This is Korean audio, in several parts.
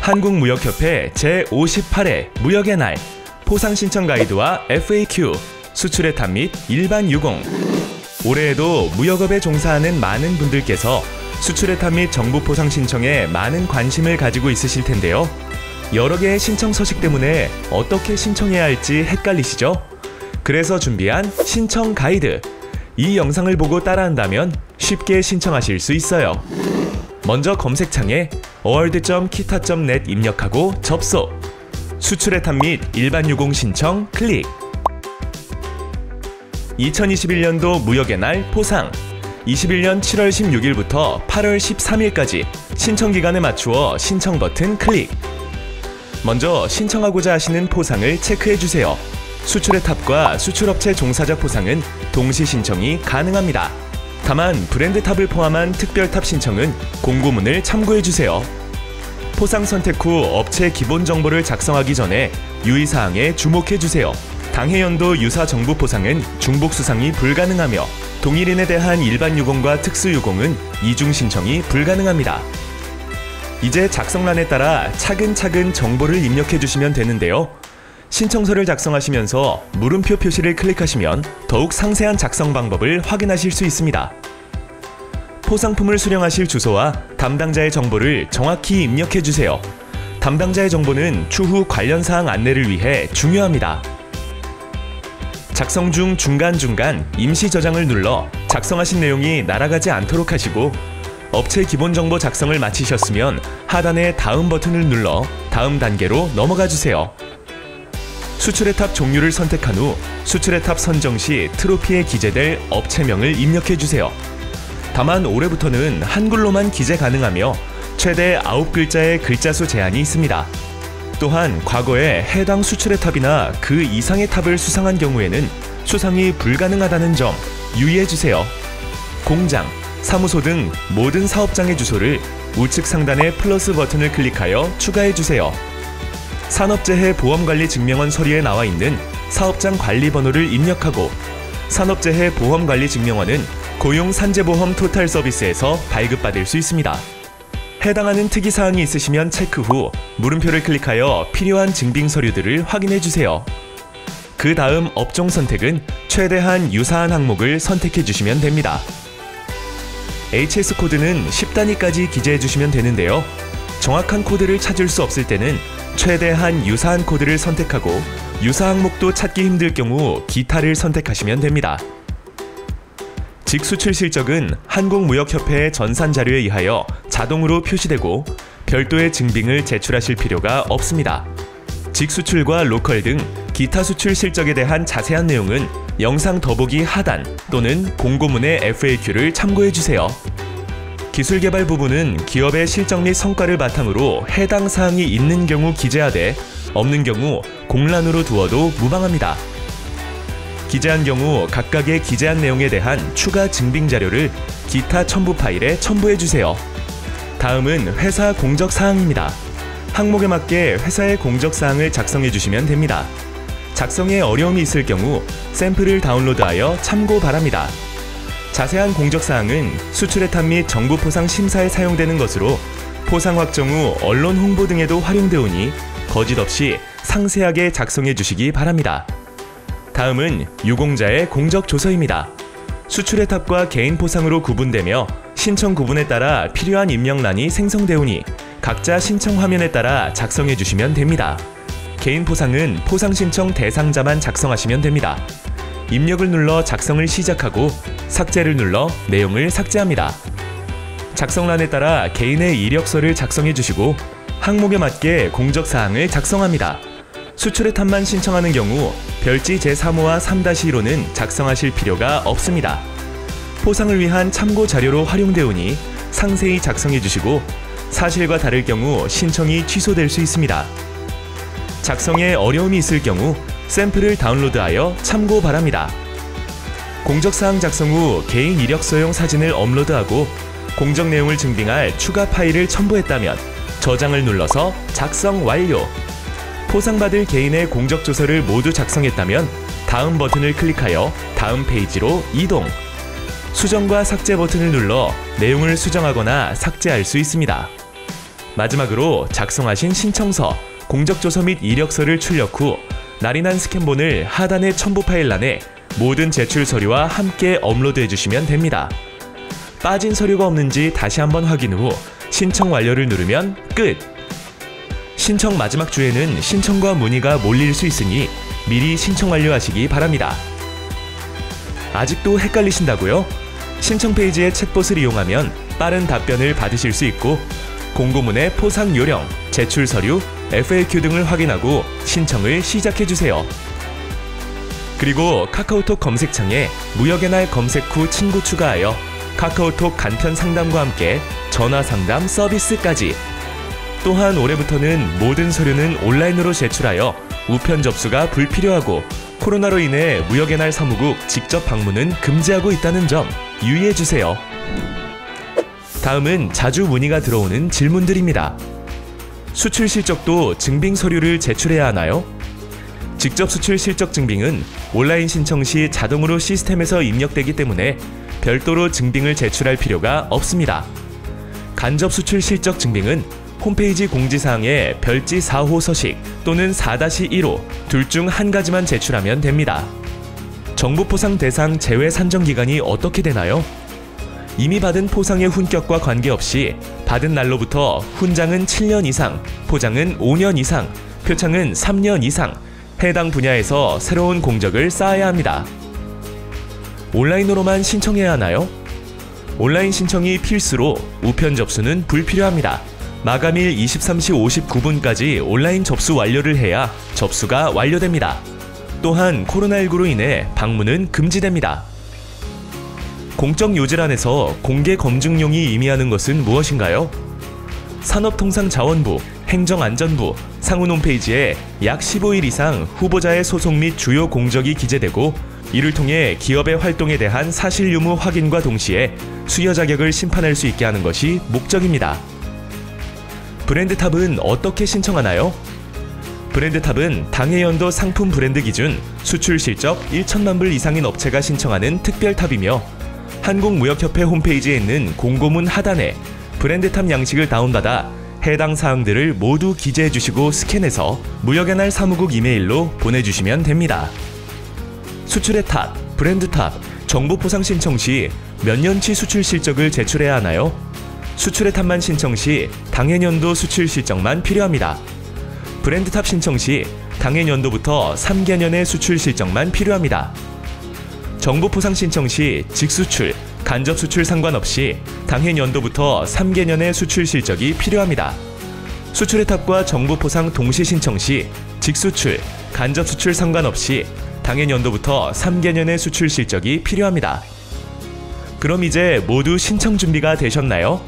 한국무역협회 제58회 무역의 날 포상 신청 가이드와 FAQ, 수출의 탑 및 일반 유공. 올해에도 무역업에 종사하는 많은 분들께서 수출의 탑 및 정부 포상 신청에 많은 관심을 가지고 있으실 텐데요. 여러 개의 신청 서식 때문에 어떻게 신청해야 할지 헷갈리시죠? 그래서 준비한 신청 가이드. 이 영상을 보고 따라한다면 쉽게 신청하실 수 있어요. 먼저 검색창에 award.kita.net 입력하고 접속. 수출의 탑 및 일반 유공 신청 클릭. 2021년도 무역의 날 포상 21년 7월 16일부터 8월 13일까지 신청 기간에 맞추어 신청 버튼 클릭. 먼저 신청하고자 하시는 포상을 체크해주세요. 수출의 탑과 수출업체 종사자 포상은 동시 신청이 가능합니다. 다만 브랜드 탑을 포함한 특별 탑 신청은 공고문을 참고해주세요. 포상 선택 후 업체 기본 정보를 작성하기 전에 유의사항에 주목해주세요. 당해 연도 유사 정부 포상은 중복 수상이 불가능하며 동일인에 대한 일반 유공과 특수 유공은 이중 신청이 불가능합니다. 이제 작성란에 따라 차근차근 정보를 입력해주시면 되는데요. 신청서를 작성하시면서 물음표 표시를 클릭하시면 더욱 상세한 작성 방법을 확인하실 수 있습니다. 포상품을 수령하실 주소와 담당자의 정보를 정확히 입력해주세요. 담당자의 정보는 추후 관련 사항 안내를 위해 중요합니다. 작성 중 중간중간 임시 저장을 눌러 작성하신 내용이 날아가지 않도록 하시고, 업체 기본 정보 작성을 마치셨으면 하단의 다음 버튼을 눌러 다음 단계로 넘어가 주세요. 수출의 탑 종류를 선택한 후 수출의 탑 선정 시 트로피에 기재될 업체명을 입력해주세요. 다만 올해부터는 한글로만 기재 가능하며 최대 9글자의 글자 수 제한이 있습니다. 또한 과거에 해당 수출의 탑이나 그 이상의 탑을 수상한 경우에는 수상이 불가능하다는 점 유의해주세요. 공장, 사무소 등 모든 사업장의 주소를 우측 상단의 플러스 버튼을 클릭하여 추가해주세요. 산업재해 보험관리 증명원 서류에 나와 있는 사업장 관리번호를 입력하고, 산업재해 보험관리 증명원은 고용산재보험 토탈 서비스에서 발급받을 수 있습니다. 해당하는 특이사항이 있으시면 체크 후 물음표를 클릭하여 필요한 증빙 서류들을 확인해주세요. 그 다음 업종 선택은 최대한 유사한 항목을 선택해주시면 됩니다. HS 코드는 10단위까지 기재해주시면 되는데요. 정확한 코드를 찾을 수 없을 때는 최대한 유사한 코드를 선택하고, 유사 항목도 찾기 힘들 경우 기타를 선택하시면 됩니다. 직수출 실적은 한국무역협회의 전산 자료에 의하여 자동으로 표시되고 별도의 증빙을 제출하실 필요가 없습니다. 직수출과 로컬 등 기타 수출 실적에 대한 자세한 내용은 영상 더보기 하단 또는 공고문의 FAQ를 참고해주세요. 기술개발 부분은 기업의 실적 및 성과를 바탕으로 해당 사항이 있는 경우 기재하되 없는 경우 공란으로 두어도 무방합니다. 기재한 경우 각각의 기재한 내용에 대한 추가 증빙 자료를 기타 첨부 파일에 첨부해주세요. 다음은 회사 공적 사항입니다. 항목에 맞게 회사의 공적 사항을 작성해주시면 됩니다. 작성에 어려움이 있을 경우 샘플을 다운로드하여 참고 바랍니다. 자세한 공적사항은 수출의 탑 및 정부 포상 심사에 사용되는 것으로 포상 확정 후 언론 홍보 등에도 활용되오니 거짓 없이 상세하게 작성해 주시기 바랍니다. 다음은 유공자의 공적 조서입니다. 수출의 탑과 개인 포상으로 구분되며 신청 구분에 따라 필요한 입력란이 생성되오니 각자 신청 화면에 따라 작성해 주시면 됩니다. 개인 포상은 포상 신청 대상자만 작성하시면 됩니다. 입력을 눌러 작성을 시작하고 삭제를 눌러 내용을 삭제합니다. 작성란에 따라 개인의 이력서를 작성해 주시고 항목에 맞게 공적사항을 작성합니다. 수출의 탑만 신청하는 경우 별지 제3호와 3-1호는 작성하실 필요가 없습니다. 포상을 위한 참고 자료로 활용되오니 상세히 작성해 주시고 사실과 다를 경우 신청이 취소될 수 있습니다. 작성에 어려움이 있을 경우 샘플을 다운로드하여 참고 바랍니다. 공적사항 작성 후 개인 이력서용 사진을 업로드하고 공적 내용을 증빙할 추가 파일을 첨부했다면 저장을 눌러서 작성 완료. 포상받을 개인의 공적조서를 모두 작성했다면 다음 버튼을 클릭하여 다음 페이지로 이동. 수정과 삭제 버튼을 눌러 내용을 수정하거나 삭제할 수 있습니다. 마지막으로 작성하신 신청서, 공적조서 및 이력서를 출력 후 날인한 스캔본을 하단의 첨부 파일란에 모든 제출 서류와 함께 업로드해 주시면 됩니다. 빠진 서류가 없는지 다시 한번 확인 후 신청 완료를 누르면 끝! 신청 마지막 주에는 신청과 문의가 몰릴 수 있으니 미리 신청 완료하시기 바랍니다. 아직도 헷갈리신다고요? 신청 페이지의 챗봇을 이용하면 빠른 답변을 받으실 수 있고 공고문의 포상 요령, 제출 서류, FAQ 등을 확인하고 신청을 시작해주세요. 그리고 카카오톡 검색창에 무역의 날 검색 후 친구 추가하여 카카오톡 간편 상담과 함께 전화 상담 서비스까지. 또한 올해부터는 모든 서류는 온라인으로 제출하여 우편 접수가 불필요하고 코로나로 인해 무역의 날 사무국 직접 방문은 금지하고 있다는 점 유의해주세요. 다음은 자주 문의가 들어오는 질문들입니다. 수출 실적도 증빙 서류를 제출해야 하나요? 직접 수출 실적 증빙은 온라인 신청 시 자동으로 시스템에서 입력되기 때문에 별도로 증빙을 제출할 필요가 없습니다. 간접 수출 실적 증빙은 홈페이지 공지사항에 별지 4호 서식 또는 4-1호 둘 중 한 가지만 제출하면 됩니다. 정부 포상 대상 제외 산정 기간이 어떻게 되나요? 이미 받은 포상의 훈격과 관계없이 받은 날로부터 훈장은 7년 이상, 포장은 5년 이상, 표창은 3년 이상 해당 분야에서 새로운 공적을 쌓아야 합니다. 온라인으로만 신청해야 하나요? 온라인 신청이 필수로 우편 접수는 불필요합니다. 마감일 23시 59분까지 온라인 접수 완료를 해야 접수가 완료됩니다. 또한 코로나19로 인해 방문은 금지됩니다. 공적 요지란에서 공개 검증용이 의미하는 것은 무엇인가요? 산업통상자원부, 행정안전부, 상훈 홈페이지에 약 15일 이상 후보자의 소속 및 주요 공적이 기재되고 이를 통해 기업의 활동에 대한 사실 유무 확인과 동시에 수여 자격을 심판할 수 있게 하는 것이 목적입니다. 브랜드탑은 어떻게 신청하나요? 브랜드탑은 당해연도 상품 브랜드 기준 수출 실적 1천만 불 이상인 업체가 신청하는 특별탑이며 한국무역협회 홈페이지에 있는 공고문 하단에 브랜드탑 양식을 다운받아 해당 사항들을 모두 기재해 주시고 스캔해서 무역의 날 사무국 이메일로 보내주시면 됩니다. 수출의 탑, 브랜드탑, 정부 포상 신청 시 몇 년치 수출 실적을 제출해야 하나요? 수출의 탑만 신청 시 당해년도 수출 실적만 필요합니다. 브랜드탑 신청 시 당해년도부터 3개년의 수출 실적만 필요합니다. 정부 포상 신청 시 직수출, 간접 수출 상관없이 당해년도부터 3개년의 수출 실적이 필요합니다. 수출의 탑과 정부 포상 동시 신청 시 직수출, 간접 수출 상관없이 당해년도부터 3개년의 수출 실적이 필요합니다. 그럼 이제 모두 신청 준비가 되셨나요?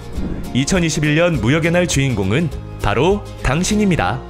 2021년 무역의 날 주인공은 바로 당신입니다.